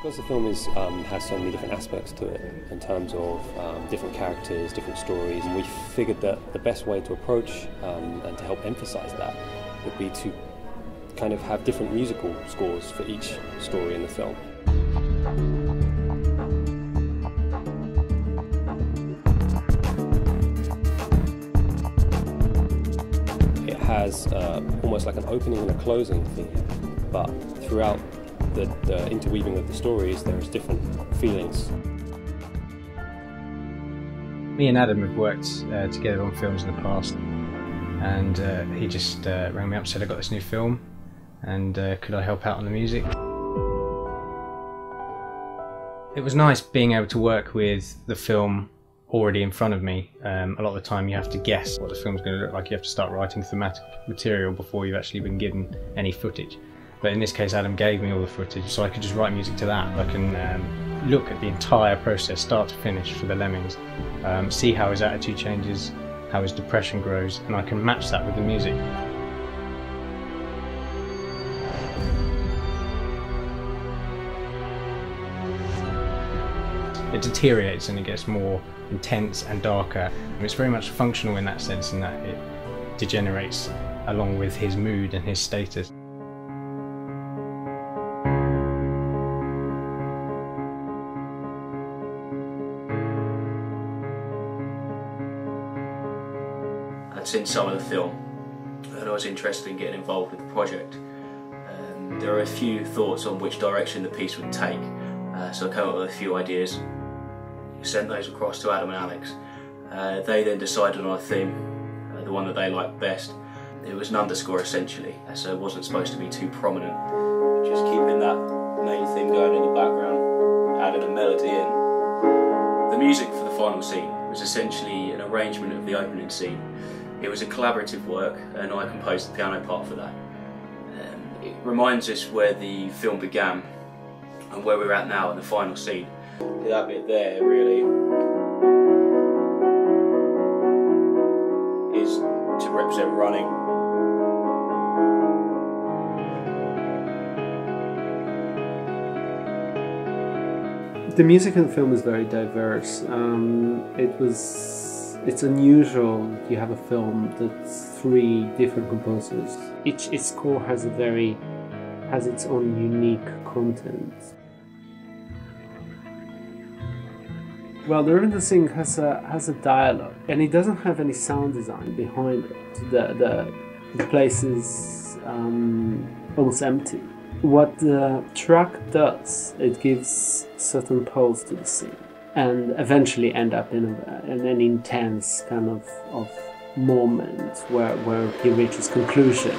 Because the film has so many different aspects to it in terms of different characters, different stories, we figured that the best way to approach and to help emphasize that would be to kind of have different musical scores for each story in the film. It has almost like an opening and a closing theme, but throughout the interweaving of the stories, there's different feelings. Me and Adam have worked together on films in the past, and he just rang me up and said, I got this new film, and could I help out on the music? It was nice being able to work with the film already in front of me. A lot of the time you have to guess what the film's going to look like. You have to start writing thematic material before you've actually been given any footage. But in this case, Adam gave me all the footage, so I could just write music to that. I can look at the entire process, start to finish, for the Lemmings, see how his attitude changes, how his depression grows, and I can match that with the music. It deteriorates and it gets more intense and darker. It's very much functional in that sense, in that it degenerates along with his mood and his status. I'd seen some of the film and I was interested in getting involved with the project. There are a few thoughts on which direction the piece would take, so I came up with a few ideas, sent those across to Adam and Alex. They then decided on a theme, the one that they liked best. It was an underscore essentially, so it wasn't supposed to be too prominent. Just keeping that main theme going in the background, adding a melody in. The music for the final scene was essentially an arrangement of the opening scene. It was a collaborative work and I composed the piano part for that. It reminds us where the film began and where we're at now in the final scene. That bit there really is to represent running. The music in the film is very diverse. It's unusual you have a film that's 3 different composers. Each score has its own unique content. Well, the Rhythm Sing has a dialogue, and it doesn't have any sound design behind it. The place is almost empty. What the track does, it gives certain pulse to the scene, and eventually end up in an intense kind of moment where he reaches conclusion.